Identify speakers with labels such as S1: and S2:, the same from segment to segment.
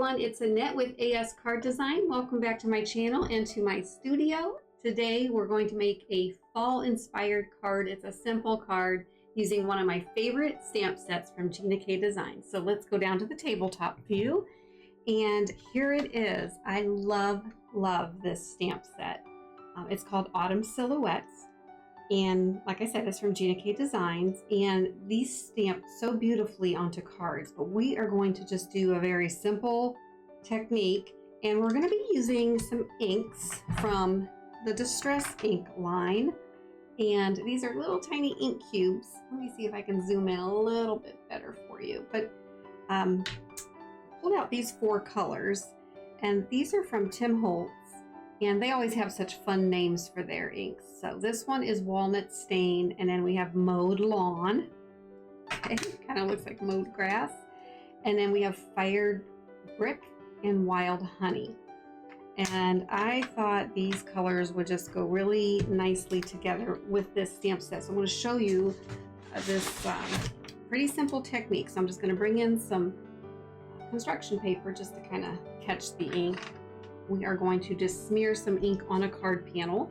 S1: everyone, it's Annette with ASCardDesign. Welcome back to my channel and to my studio. Today we're going to make a fall inspired card. It's a simple card using one of my favorite stamp sets from GinaKDesigns. So let's go down to the tabletop view, and here it is. I love this stamp set. It's called Autumn Silhouettes, and like I said, it's from GinaKDesigns, and these stamp so beautifully onto cards. But we are going to just do a very simple technique, and we're going to be using some inks from the Distress Ink line, and these are little tiny ink cubes. Let me see if I can zoom in a little bit better for you. But pulled out these 4 colors, and these are from Tim Holtz. And they always have such fun names for their inks. So this one is Walnut Stain, and then we have Mowed Lawn. Okay, kind of looks like mowed grass. And then we have Fired Brick and Wild Honey. And I thought these colors would just go really nicely together with this stamp set. So I'm going to show you this pretty simple technique. So I'm just going to bring in some construction paper just to kind of catch the ink. We are going to just smear some ink on a card panel.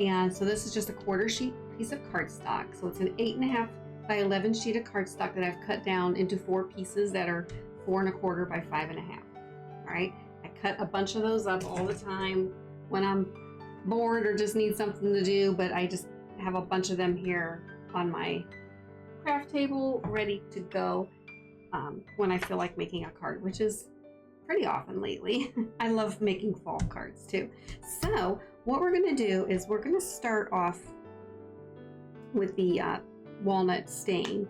S1: And so this is just a 1/4 sheet piece of cardstock. So it's an 8.5 by 11 sheet of cardstock that I've cut down into 4 pieces that are 4 1/4 by 5.5. All right, I cut a bunch of those up all the time when I'm bored or just need something to do, but I just have a bunch of them here on my craft table ready to go when I feel like making a card, which is pretty often lately. I love making fall cards too. So what we're going to do is we're going to start off with the walnut stain,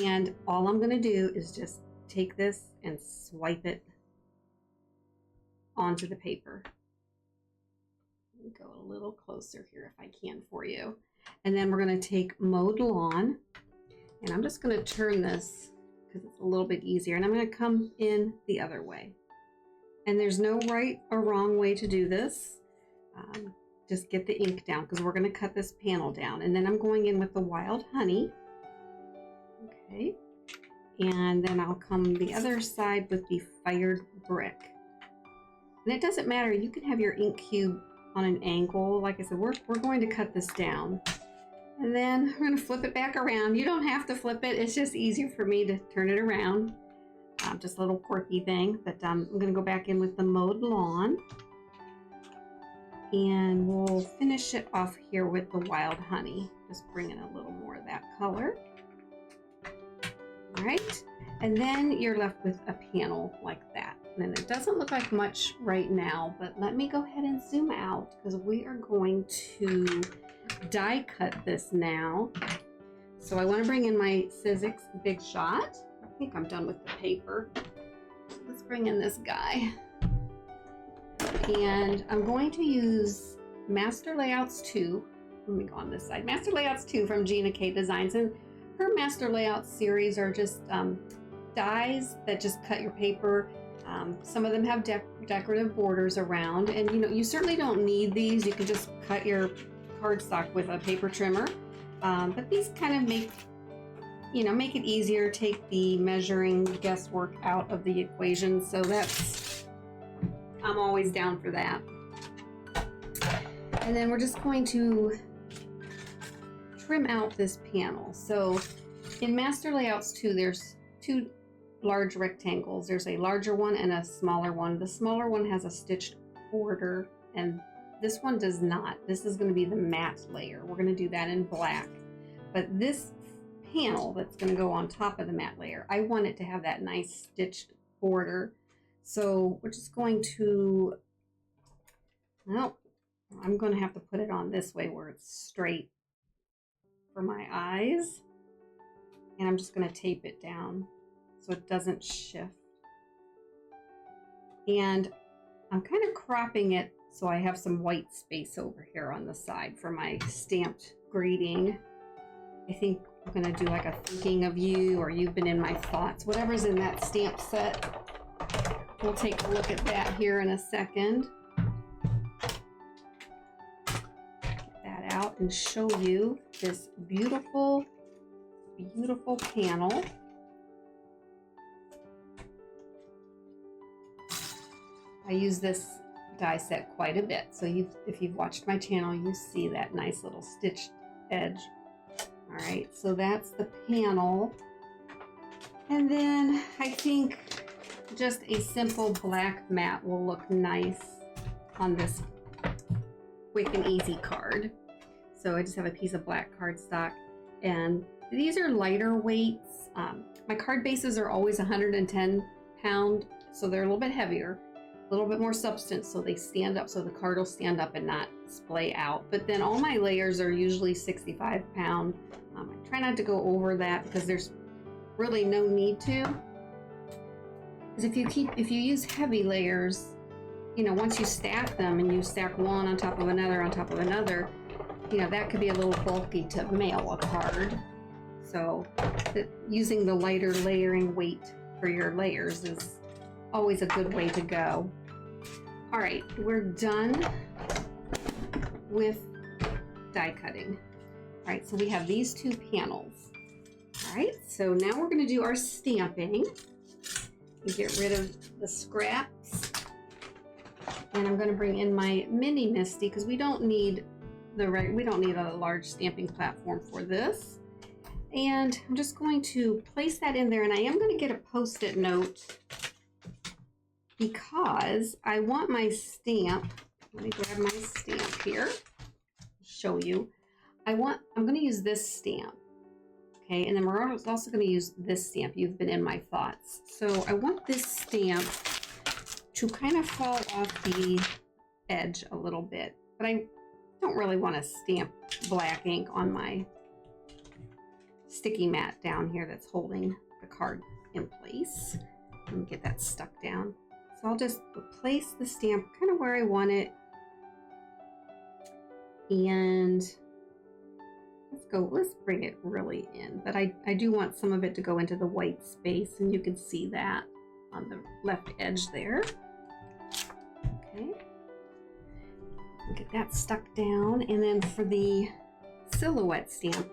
S1: and all I'm going to do is just take this and swipe it onto the paper. Let me go a little closer here if I can for you. And then we're going to take Mowed Lawn, and I'm just going to turn this because it's a little bit easier, and I'm going to come in the other way. And there's no right or wrong way to do this. Just get the ink down because we're going to cut this panel down. And then I'm going in with the Wild Honey. Okay. And then I'll come the other side with the Fired Brick. And it doesn't matter. You can have your ink cube on an angle. Like I said, we're going to cut this down. And then we're going to flip it back around. You don't have to flip it. It's just easier for me to turn it around. Just a little quirky thing, but I'm going to go back in with the Mowed Lawn, and we'll finish it off here with the Wild Honey. Just bring in a little more of that color. All right, and then you're left with a panel like that. And it doesn't look like much right now, but let me go ahead and zoom out because we are going to die cut this now. So I want to bring in my Sizzix Big Shot. I think I'm done with the paper. Let's bring in this guy. And I'm going to use Master Layouts 2. Let me go on this side. Master Layouts 2 from GinaKDesigns. And her Master Layouts series are just dies that just cut your paper. Some of them have decorative borders around. And you certainly don't need these. You can just cut your cardstock with a paper trimmer. But these kind of make it easier, take the measuring guesswork out of the equation. So I'm always down for that. And then we're just going to trim out this panel. So in Master Layouts 2, there's 2 large rectangles. There's a larger one and a smaller one. The smaller one has a stitched border, and this one does not. This is going to be the matte layer. We're going to do that in black. But this panel that's going to go on top of the matte layer, I want it to have that nice stitched border. So we're just going to, well, I'm going to have to put it on this way where it's straight for my eyes, and I'm just going to tape it down so it doesn't shift. And I'm kind of cropping it so I have some white space over here on the side for my stamped greeting. I think I'm going to do like a thinking of you, or you've been in my thoughts, whatever's in that stamp set. We'll take a look at that here in a second. Get that out and show you this beautiful, beautiful panel. I use this die set quite a bit. So if you've watched my channel, you see that nice little stitched edge. All right, so that's the panel. And then I think just a simple black mat will look nice on this quick and easy card. So I just have a piece of black cardstock, and these are lighter weights. My card bases are always 110 pound, so they're a little bit heavier, a little bit more substance, so they stand up, so the card will stand up and not splay out. But then all my layers are usually 65 pound. I try not to go over that because there's really no need to. Because if you use heavy layers, you know, once you stack them and you stack one on top of another on top of another, you know, that could be a little bulky to mail a card. So using the lighter layering weight for your layers is always a good way to go. All right, we're done with die cutting. All right, so we have these two panels. All right, so now we're going to do our stamping. Get rid of the scraps. And I'm going to bring in my mini Misty because we don't need a large stamping platform for this. And I'm just going to place that in there, and I am going to get a Post-it note because I want my stamp. Let me grab my stamp here. Show you. I'm going to use this stamp. Okay, and then we're also going to use this stamp, You've Been in My Thoughts. So I want this stamp to kind of fall off the edge a little bit, but I don't really want to stamp black ink on my sticky mat down here that's holding the card in place. Let me get that stuck down. So I'll just place the stamp kind of where I want it, and let's bring it really in, but I do want some of it to go into the white space, and you can see that on the left edge there. Okay, get that stuck down. And then for the silhouette stamp,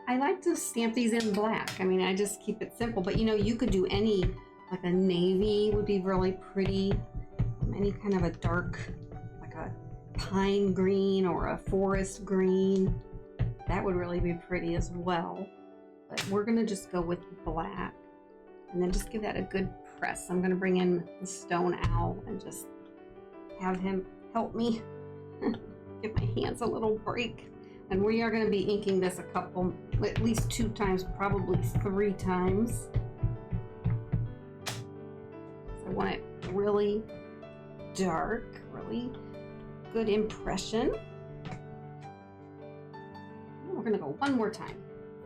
S1: I like to stamp these in black. I mean, I just keep it simple, but you know, you could do any, like a navy would be really pretty, any kind of a dark, like a pine green or a forest green. That would really be pretty as well, but we're gonna just go with black and then just give that a good press. I'm gonna bring in the stone owl and just have him help me give my hands a little break. And we are gonna be inking this at least 2 times, probably 3 times. So I want it really dark, really good impression. We're gonna go one more time.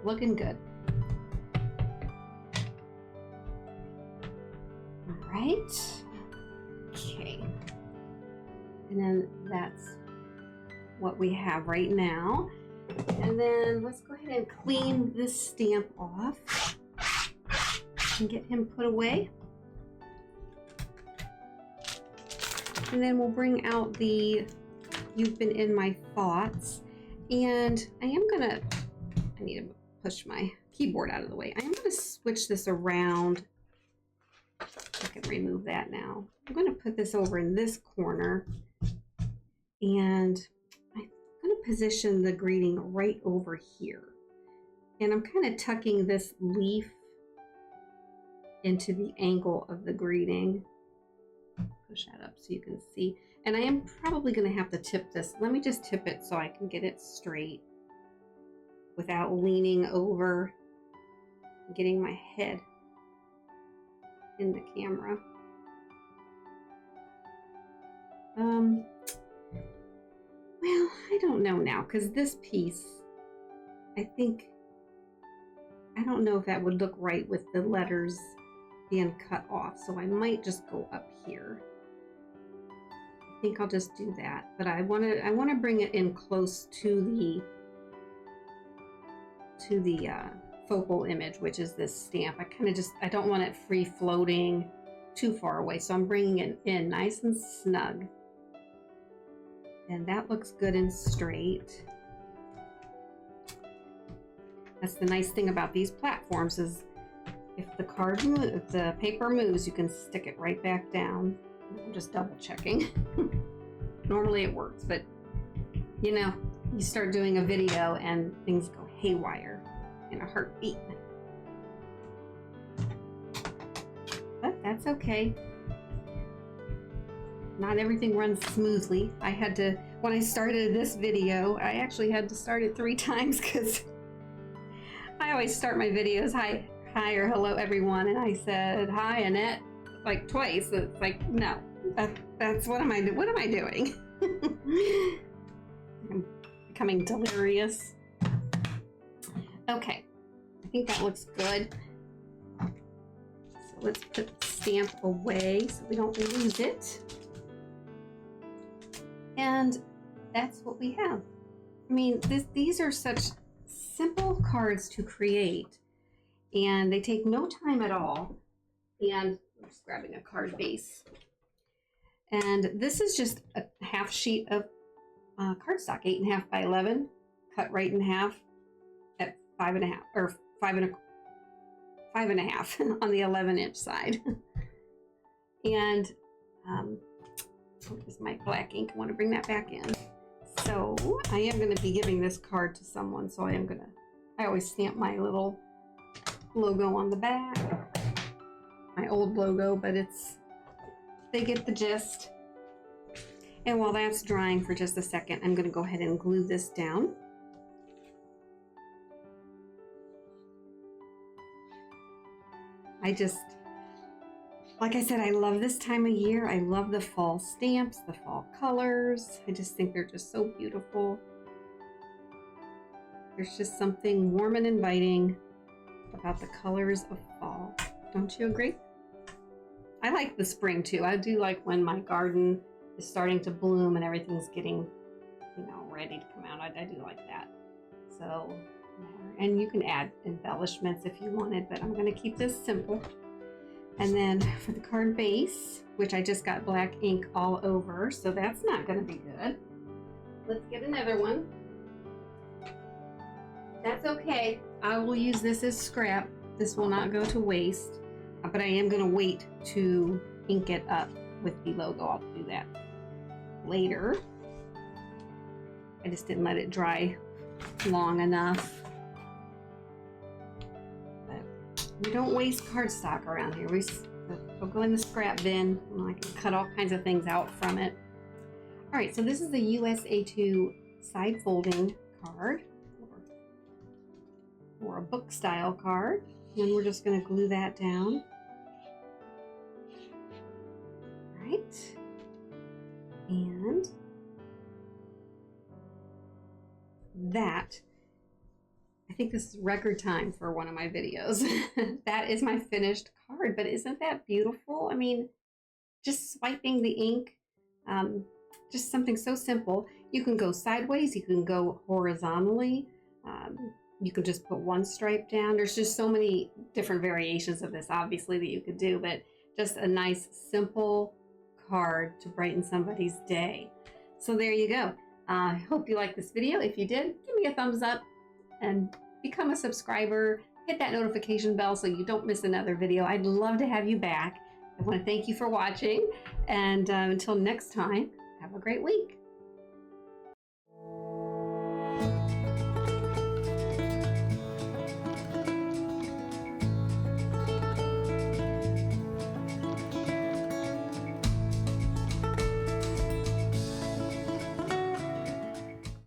S1: Looking good. All right. Okay. And then that's what we have right now. And then let's go ahead and clean this stamp off and get him put away. And then we'll bring out the You've Been in My Thoughts. And I need to push my keyboard out of the way. I am going to switch this around. I can remove that now. I'm going to put this over in this corner, and I'm going to position the greeting right over here. And I'm kind of tucking this leaf into the angle of the greeting. Push that up so you can see. And I am probably going to have to tip this. Let me just tip it so I can get it straight without leaning over, getting my head in the camera. Well, I don't know now, because this piece, I don't know if that would look right with the letters being cut off, so I might just go up here. I think I'll just do that, but I want to bring it in close to the focal image, which is this stamp. I don't want it free floating too far away, so I'm bringing it in nice and snug, and that looks good and straight. That's the nice thing about these platforms, is if the paper moves, you can stick it right back down. I'm just double checking. Normally it works, but you know, you start doing a video and things go haywire in a heartbeat. But that's okay. Not everything runs smoothly. I had to, when I started this video, I actually had to start it 3 times because I always start my videos, hi or hello everyone, and I said, hi Annette, like twice. It's like, no, that's what am I doing? I'm becoming delirious. Okay, I think that looks good. So let's put the stamp away so we don't lose it. And that's what we have. I mean, these are such simple cards to create, and they take no time at all. And I'm just grabbing a card base. And this is just a half sheet of cardstock, 8.5 by 11, cut right in half at 5.5 or 5.5 on the 11-inch side. And is my black ink. I want to bring that back in. So I am going to be giving this card to someone. So I always stamp my little logo on the back. My old logo, but they get the gist. And while that's drying for just a second, I'm going to go ahead and glue this down. Like I said, I love this time of year. I love the fall stamps, the fall colors. I just think they're just so beautiful. There's just something warm and inviting about the colors of fall. Don't you agree? I like the spring too. I do like when my garden is starting to bloom and everything's getting, you know, ready to come out. I do like that. So, and you can add embellishments if you wanted, but I'm going to keep this simple. And then for the card base, which I just got black ink all over, so that's not going to be good. Let's get another one. That's okay. I will use this as scrap. This will not go to waste, but I am going to wait to ink it up with the logo. I'll do that later. I just didn't let it dry long enough. We don't waste cardstock around here. It'll go in the scrap bin, and I can cut all kinds of things out from it. All right, so this is the USA2 side folding card, or a book style card. And we're just going to glue that down. All right. And that, I think this is record time for one of my videos. That is my finished card, but isn't that beautiful? I mean, just swiping the ink, just something so simple. You can go sideways, you can go horizontally, you can just put one stripe down. There's just so many different variations of this, obviously, that you could do, but just a nice, simple card to brighten somebody's day. So there you go. I hope you liked this video. If you did, give me a thumbs up and become a subscriber. Hit that notification bell so you don't miss another video. I'd love to have you back. I want to thank you for watching, and until next time, have a great week.